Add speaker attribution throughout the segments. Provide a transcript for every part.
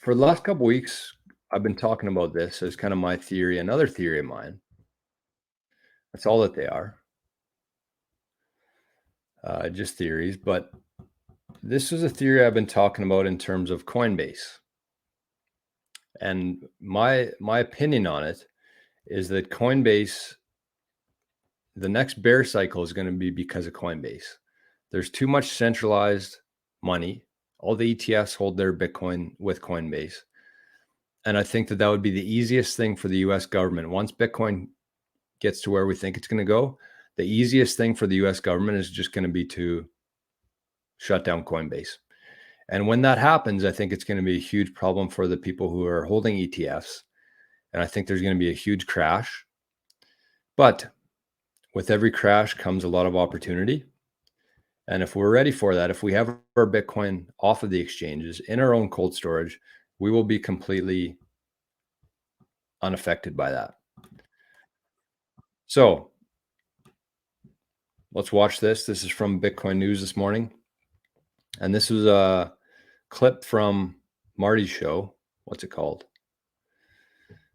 Speaker 1: For the last couple weeks, I've been talking about this as kind of my theory, another theory of mine. That's all that they are. Just theories, but this is a theory I've been talking about in terms of Coinbase. And my opinion on it is that Coinbase, the next bear cycle is going to be because of Coinbase. There's too much centralized money. All the ETFs hold their Bitcoin with Coinbase. And I think that would be the easiest thing for the US government. Once Bitcoin gets to where we think it's going to go, the easiest thing for the US government is just going to be to shut down Coinbase. And when that happens, I think it's going to be a huge problem for the people who are holding ETFs. And I think there's going to be a huge crash. But with every crash comes a lot of opportunity. And if we're ready for that, if we have our Bitcoin off of the exchanges in our own cold storage, we will be completely unaffected by that. So let's watch this. This is from Bitcoin News this morning. And this was a clip from Marty's show. What's it called?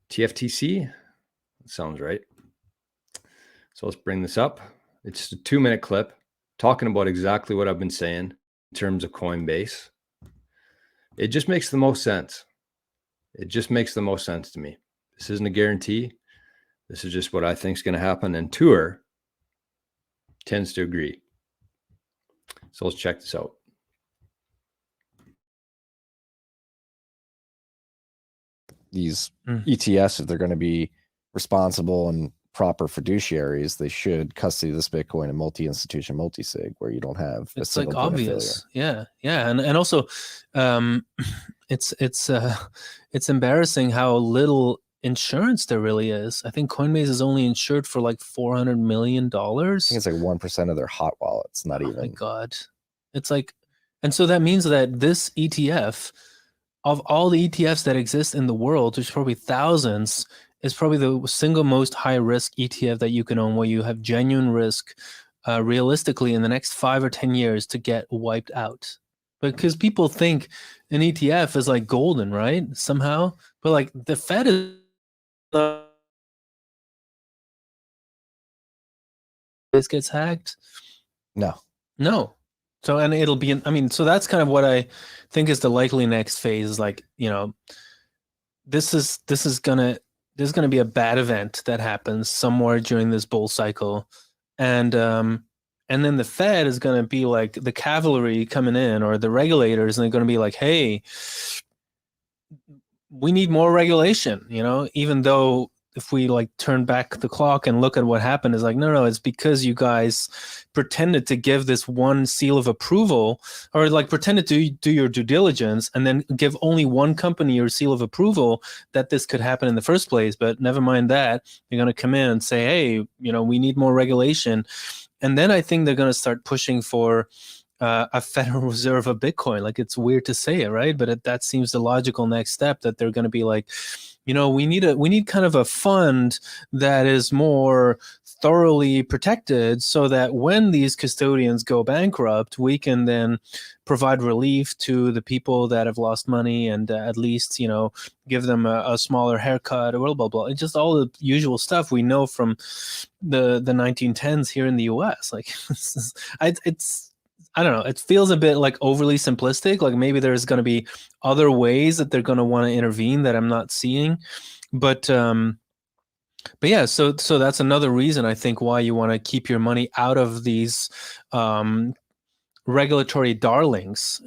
Speaker 1: TFTC? That sounds right. So let's bring this up. It's a 2-minute clip talking about exactly what I've been saying in terms of Coinbase. It just makes the most sense. It just makes the most sense to me. This isn't a guarantee. This is just what I think is going to happen. And Tour tends to agree. So let's check this out.
Speaker 2: These ETFs, if they're going to be responsible and proper fiduciaries, they should custody this Bitcoin in multi-institution, multi-sig, where you don't have
Speaker 3: it's like obvious. Yeah. And also it's embarrassing how little insurance there really is. I think Coinbase is only insured for like $400 million.
Speaker 2: I think it's like 1% of their hot wallets, not even.
Speaker 3: Oh my God. It's like, and so that means that this ETF, of all the ETFs that exist in the world, there's probably thousands, is probably the single most high risk ETF that you can own, where you have genuine risk realistically in the next 5 or 10 years to get wiped out. Because people think an ETF is like golden, right? Somehow. But like the Fed is this gets hacked.
Speaker 2: No.
Speaker 3: So, and it'll be, I mean, so that's kind of what I think is the likely next phase, is like, you know, this is gonna be a bad event that happens somewhere during this bull cycle. And then the Fed is going to be like the cavalry coming in, or the regulators, and they're going to be like, hey, we need more regulation, you know, even though if we like turn back the clock and look at what happened, is like, no, it's because you guys pretended to give this one seal of approval, or like pretended to do your due diligence and then give only one company your seal of approval that this could happen in the first place. But never mind that, they're going to come in and say, hey, you know, we need more regulation. And then I think they're going to start pushing for a Federal Reserve of Bitcoin. Like, it's weird to say it, right? But that seems the logical next step, that they're going to be like, you know, we need kind of a fund that is more thoroughly protected, so that when these custodians go bankrupt, we can then provide relief to the people that have lost money, and at least, you know, give them a smaller haircut, or blah, blah, blah. It's just all the usual stuff we know from the 1910s here in the US. Like, I don't know. It feels a bit like overly simplistic. Like maybe there's going to be other ways that they're going to want to intervene that I'm not seeing. But yeah, so that's another reason I think why you want to keep your money out of these regulatory darlings.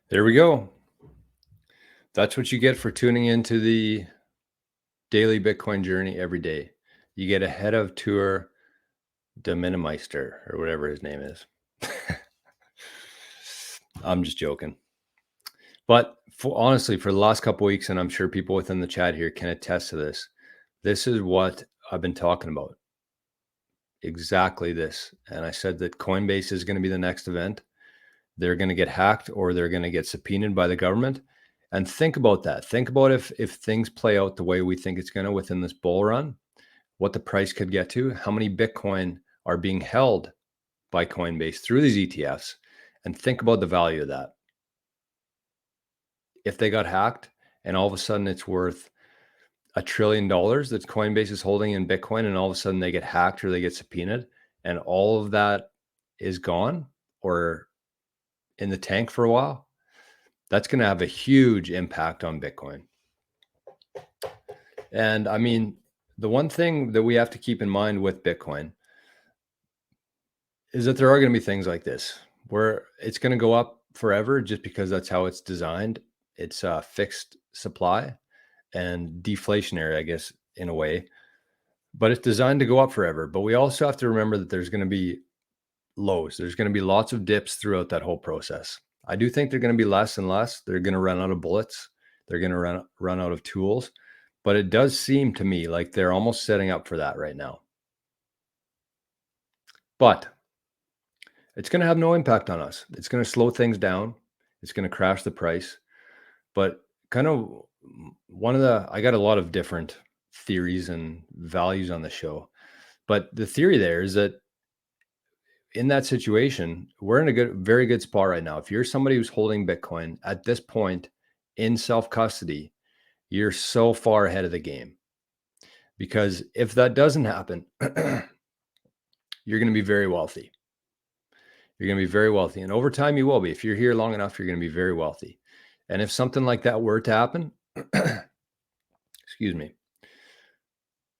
Speaker 1: There we go. That's what you get for tuning into the daily Bitcoin journey every day. You get ahead of Tour de Minimeister, or whatever his name is. I'm just joking. But honestly, for the last couple of weeks, and I'm sure people within the chat here can attest to this, this is what I've been talking about. Exactly this. And I said that Coinbase is going to be the next event. They're going to get hacked, or they're going to get subpoenaed by the government. And think about that. Think about if things play out the way we think it's going to within this bull run, what the price could get to, how many Bitcoin are being held by Coinbase through these ETFs, and think about the value of that. If they got hacked and all of a sudden it's worth $1 trillion that Coinbase is holding in Bitcoin, and all of a sudden they get hacked or they get subpoenaed, and all of that is gone or in the tank for a while, that's going to have a huge impact on Bitcoin. And I mean, the one thing that we have to keep in mind with Bitcoin is that there are going to be things like this where it's going to go up forever just because that's how it's designed. It's a fixed supply and deflationary, I guess, in a way, but it's designed to go up forever. But we also have to remember that there's going to be lows. There's going to be lots of dips throughout that whole process. I do think they're going to be less and less. They're going to run out of bullets. They're going to run out of tools. But it does seem to me like they're almost setting up for that right now. But it's going to have no impact on us. It's going to slow things down. It's going to crash the price. But kind of I got a lot of different theories and values on the show. But the theory there is that in that situation, we're in a very good spot right now. If you're somebody who's holding Bitcoin at this point in self-custody, you're so far ahead of the game. Because if that doesn't happen, you're going to be very wealthy. You're going to be very wealthy. And over time, you will be. If you're here long enough, you're going to be very wealthy. And if something like that were to happen, excuse me,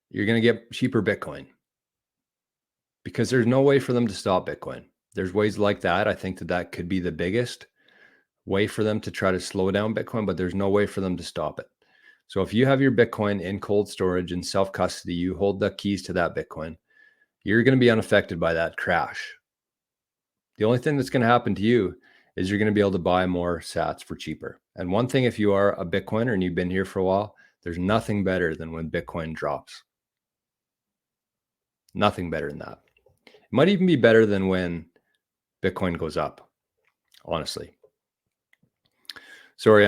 Speaker 1: you're going to get cheaper Bitcoin. Because there's no way for them to stop Bitcoin. There's ways like that. I think that could be the biggest way for them to try to slow down Bitcoin, but there's no way for them to stop it. So if you have your Bitcoin in cold storage and self-custody, you hold the keys to that Bitcoin, you're going to be unaffected by that crash. The only thing that's going to happen to you is you're going to be able to buy more sats for cheaper. And one thing, if you are a Bitcoiner and you've been here for a while, there's nothing better than when Bitcoin drops. Nothing better than that. It might even be better than when Bitcoin goes up, honestly. Sorry.